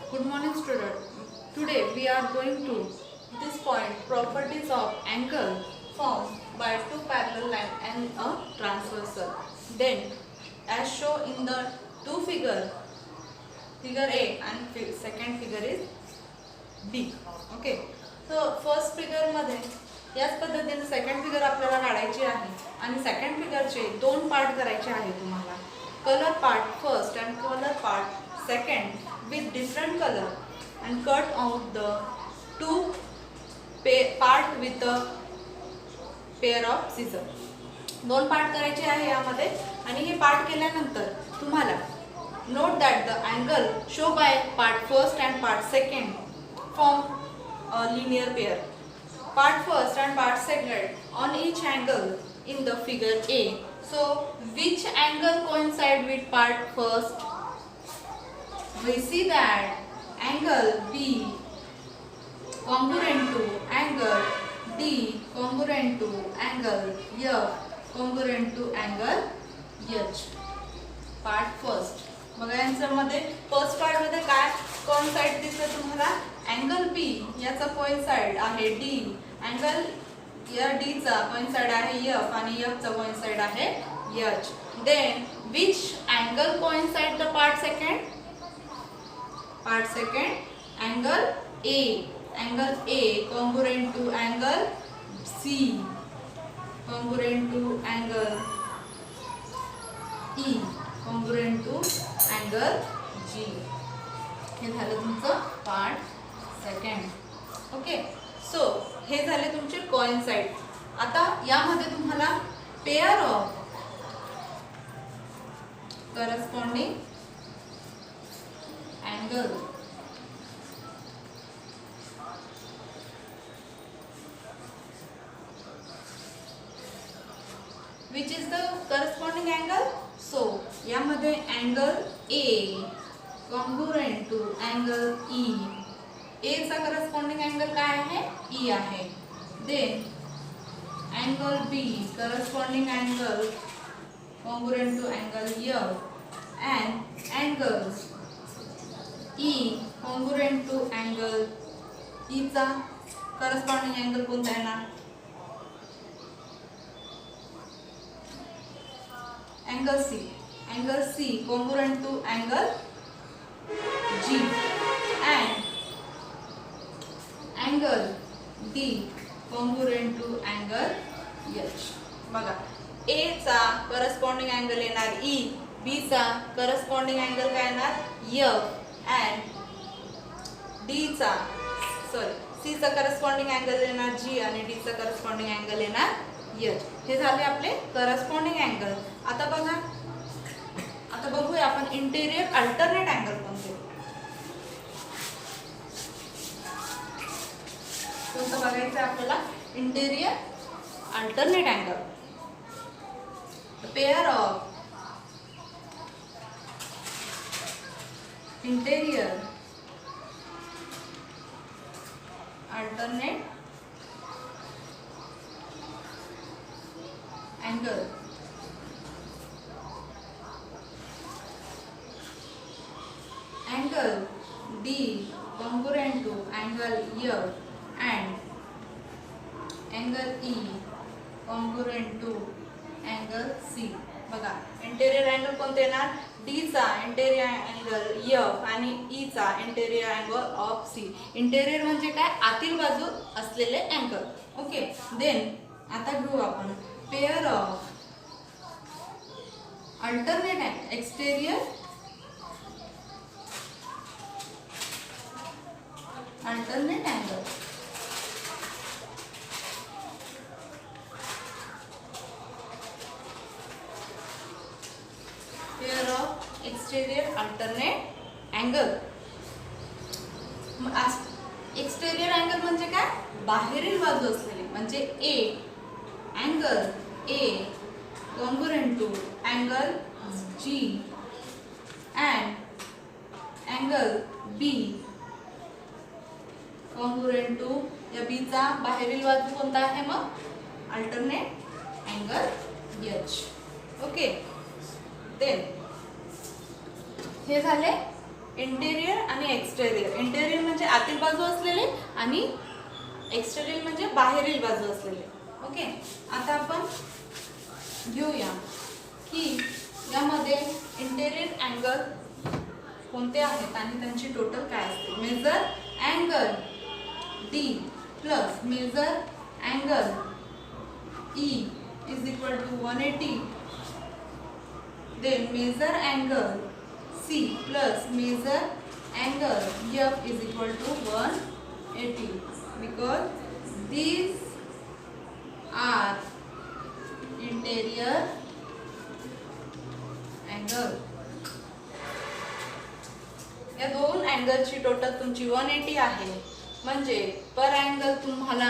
Good morning student. Today we are going to this point properties of angle formed by two parallel lines and a transversal. Then as shown in the two figure A and second figure is B. Okay. So first figure मध्ये याच पद्धतीने second figure आपल्याला काढायची आहे आणि second फिगरचे दोन part करायचे आहे तुम्हाला. Colour part first and color part second with different color and cut out the two part with a pair of scissors. दोन पार्ट करायचे आहे यामध्ये आणि हे पार्ट केल्यानंतर तुम्हाला note that the angle shown by part first and part second form a linear pair. Part first and part second on each angle in the figure A. So which angle coincide with part first? We see that angle B congruent to angle D congruent to angle F congruent to angle H. Part first. बघा यांच्यामध्ये first part मध्ये काय coincide दिसते तुम्हाला angle B याचा coincide आहे D, angle या D चा कोइन्साइड आहे F आणि F चा कोइन्साइड आहे H. Then which angle coincide the part second? Part second angle A. Angle A congruent to angle C congruent to angle E congruent to angle G. हे झालं तुमचं part second. Okay. So हे झाले तुमचे coincide. आता यामध्ये तुम्हाला pair of corresponding angle which is the corresponding angle. So यामध्ये angle A congruent to angle E. A चा corresponding angle काय आहे E आहे. Then angle B corresponding angle congruent to angle F and angle E congruent to angle E चा corresponding angle कोणता येणार? Angle C. Angle C congruent to angle G and angle D congruent to angle H. बघा A चा corresponding angle येणार E, B चा corresponding angle काय येणार F and C चा करस्पॉन्डिंग अँगल येणार G आणि D चा करस्पॉन्डिंग अँगल येणार H. हे झाले आपले करस्पॉन्डिंग अँगल. आता बघा, आता बघूया आपण इंटेरियर अल्टरनेट अँगल कोणते. कोणतं बघायचं आपल्याला interior alternate angle. Pair of interior alternate angle angle D congruent to angle F and angle E congruent to angle C. बघा इंटेरियर अँगल कोणते येणार D चा इंटेरियर अँगल F आणि E चा interior angle of C. Interior म्हणजे काय आतील बाजू असलेले अँगल. ओके. देन आता घेऊ आपण pair of alternate exterior alternate angle. Pair of exterior alternate angle. Exterior angle म्हणजे काय बाहेरील बाजू असलेली म्हणजे A angle A congruent to angle G and angle B congruent to या B चा बाहेरील बाजू कोणता आहे मग alternate angle H. Okay. Then हे झाले इंटेरियर आणि एक्सटेरियर. इंटेरियर म्हणजे आतील बाजू असलेले आणि एक्सटेरियर म्हणजे बाहेरील बाजू असलेले. ओके, आता आपण घेऊया की यामध्ये इंटेरियर अँगल कोणते आहेत आणि त्यांची टोटल काय असते. Measure angle D plus measure angle E is equal to 180. Then measure angle C plus measure angle F is equal to 180 because these are interior angle. या दोन अँगलची टोटल तुमची 180 आहे. म्हणजे पर अँगल तुम्हाला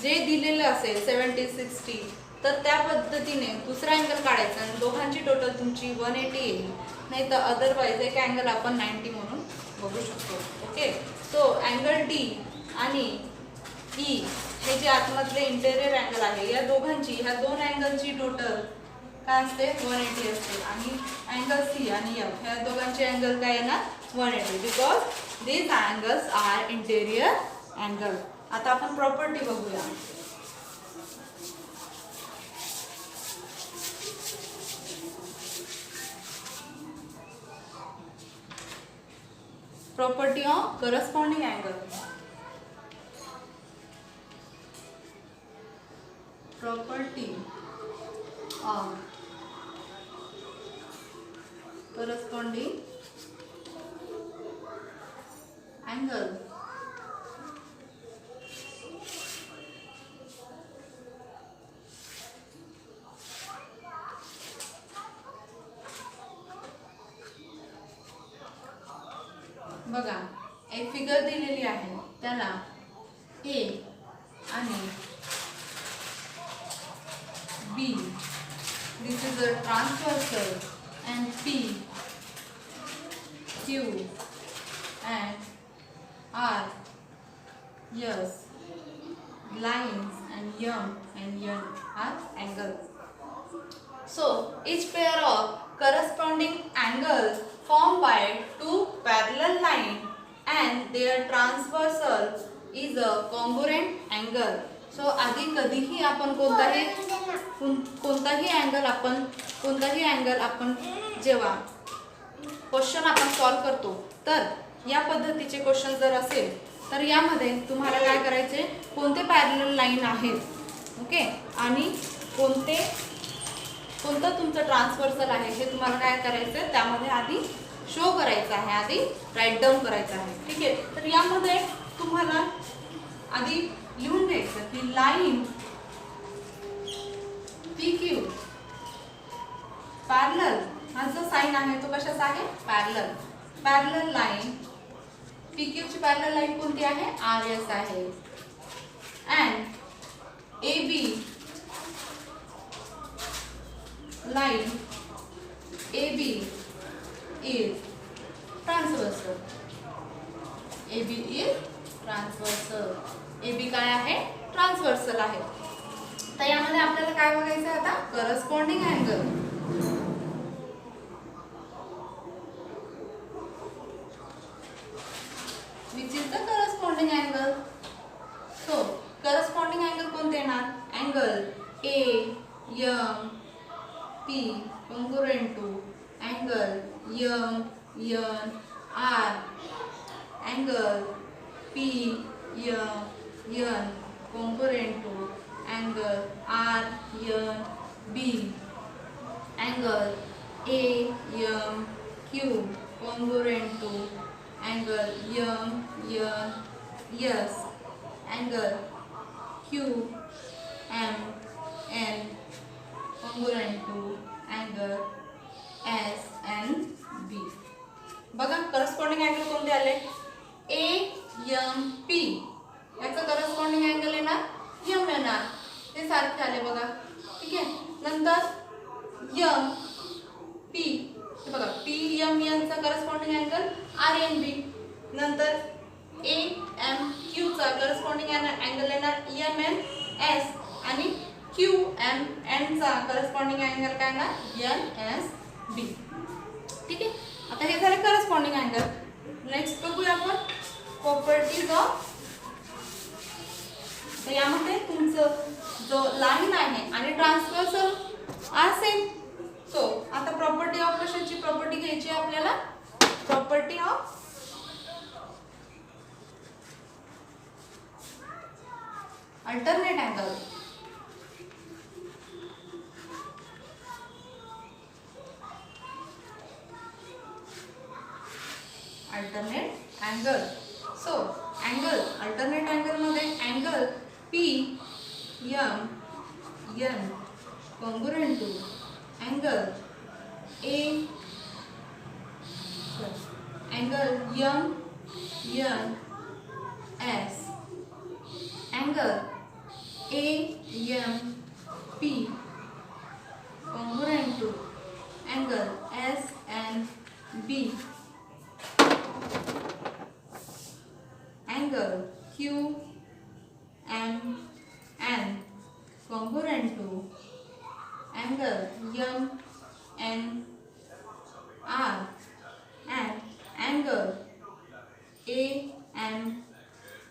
जे दिलेलं असेल 70 60 तर त्या पद्धतीने दुसरा अँगल काढायचा आणि दोघांची टोटल तुमची 180 येईल. नाही तर अदरवाईज एक अँगल आपण 90 म्हणून बघू शकतो. ओके, सो अँगल D आणि E हे जे आतमधले इंटेरियर अँगल आहे या दोघांची ह्या दोन अँगलची टोटल काय असते 180 असते. आणि अँगल C आणि F ह्या दोघांचे अँगल काय येणार 180 because these angles are interior angle. आता आपण प्रॉपर्टी बघूया. Property of corresponding angle. Property of corresponding angle. बघा एक फिगर दिलेली आहे त्याला A आणि B this is a transversal and P Q and R yes lines and M are angle. So each pair of corresponding angles formed by two parallel lines and their transversal is a congruent angle. So आधी कधीही आपण कोणताही angle आपण जेव्हा question आपण solve करतो तर या पद्धतीचे क्वेश्चन जर असेल तर यामध्ये तुम्हाला काय करायचे कोणते पॅरलल लाईन आहेत. ओके, आणि कोणतं तुमचं ट्रान्सव्हर्सल आहे हे तुम्हाला काय करायचं त्यामध्ये आधी शो करायचं आहे, आधी राईट डाऊन करायचं आहे. ठीक आहे, तर यामध्ये तुम्हाला आधी लिहून घ्यायचं की लाईन PQ पॅरलल हा जो साइन आहे तो कशाचा आहे पॅरलल. पॅरलल लाईन PQ ची पॅरलल लाईन कोणती आहे RS आहे. And AB line AB is transversal. AB is transversal. AB काय आहे ट्रान्सव्हर्सल आहे. तर यामध्ये आपल्याला काय बघायचं आहे आता corresponding angle. which is the corresponding angle. So corresponding angle कोणते येणार angle AP congruent to angle MNR angle PN congruent to angle RNB angle AMQ congruent to angle MNS angle QMN congruent to angle SNB. बघा corresponding angle कोणते आले AMP याचा corresponding angle येणार MNR हे सारखे आले बघा. ठीक आहे, नंतर MP हे बघा PMN चा करस्पॉन्डिंग अँगल RNB. नंतर AMQ चा करस्पॉन्डिंग अँगल येणार MNS आणि QMN चा करस्पॉन्डिंग अँगल काय येणार NSB. ठीक आहे, आता हे झाले करस्पॉन्डिंग कॉरेस्पॉन्डिंग अँगल. नेक्स्ट बघूया आपण प्रॉपर्टीज ऑफ. तर यामध्ये तुमचं जो लाईन आहे आणि ट्रान्सव्हर्सल असेल. सो आता प्रॉपर्टी ऑफ कशाची प्रॉपर्टी घ्यायची आपल्याला. Property of alternate angle. Alternate angle. So angle alternate angle मध्ये angle P M N congruent to angle A angle M N S angle A M P congruent to angle S N B angle Q M N congruent to angle M N R and angle A M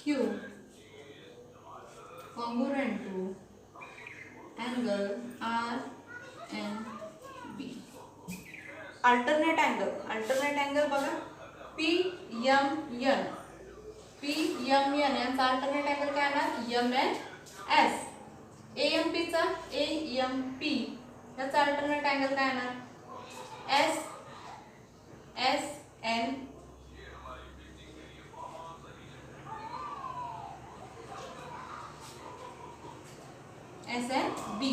Q congruent to angle R N B. alternate angle बघा P M N P M N यांचा alternate angle काय येणार M N S. A M P चा A M P याचा alternate angle काय येणार S S N S N B.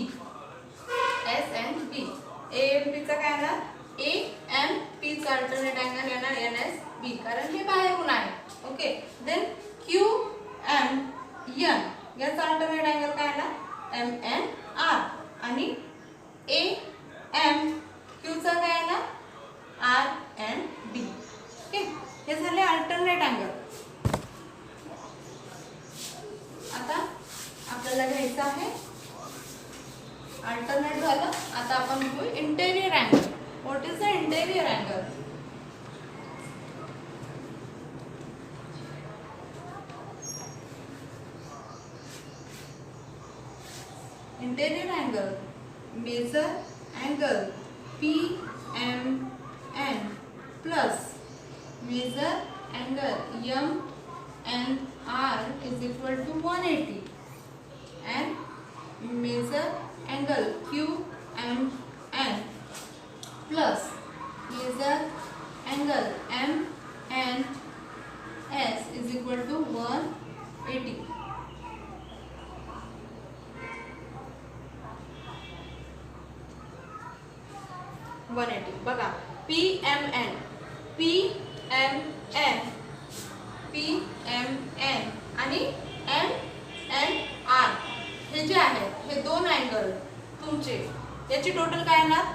S N B. A M P चा काय येणार ए एम पी चा अल्टरनेट अँगल येणार एन एस बी कारण हे बाहेरून आहे. Okay. Then Q M N याचा अल्टरनेट अँगल काय येणार एम एन आर आणि ए एम क्यू चा काय येणार आर एन बी. ओके. हे झाले अल्टरनेट अँगल. आता आपल्याला घ्यायचं आहे अल्टरनेट झालं. आता आपण बघू interior angle. What is the interior angle. Interior angle measure angle P M N plus measure angle M N R is equal to 180 and measure angle Q M N plus measure angle M N S is equal to 180. बघा P M N आणि M N R हे जे आहेत हे दोन angle तुमचे याची total काय येणार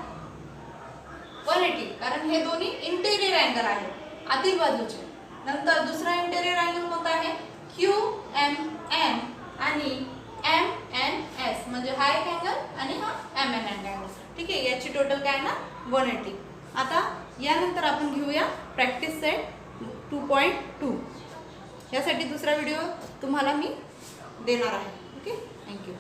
180 कारण हे दोन्ही इंटेरियर अँगल आहेत आतील बाजूचे. नंतर दुसरा इंटेरियर अँगल कोणता आहे क्यू एम एन आणि एम एन एस म्हणजे हा एक अँगल आणि हा एम एन अँगल. ठीक आहे. याची टोटल काय ना 180. आता यानंतर आपण घेऊया प्रॅक्टिस सेट 2.2. यासाठी दुसरा व्हिडिओ तुम्हाला मी देणार आहे. ओके. थँक्यू.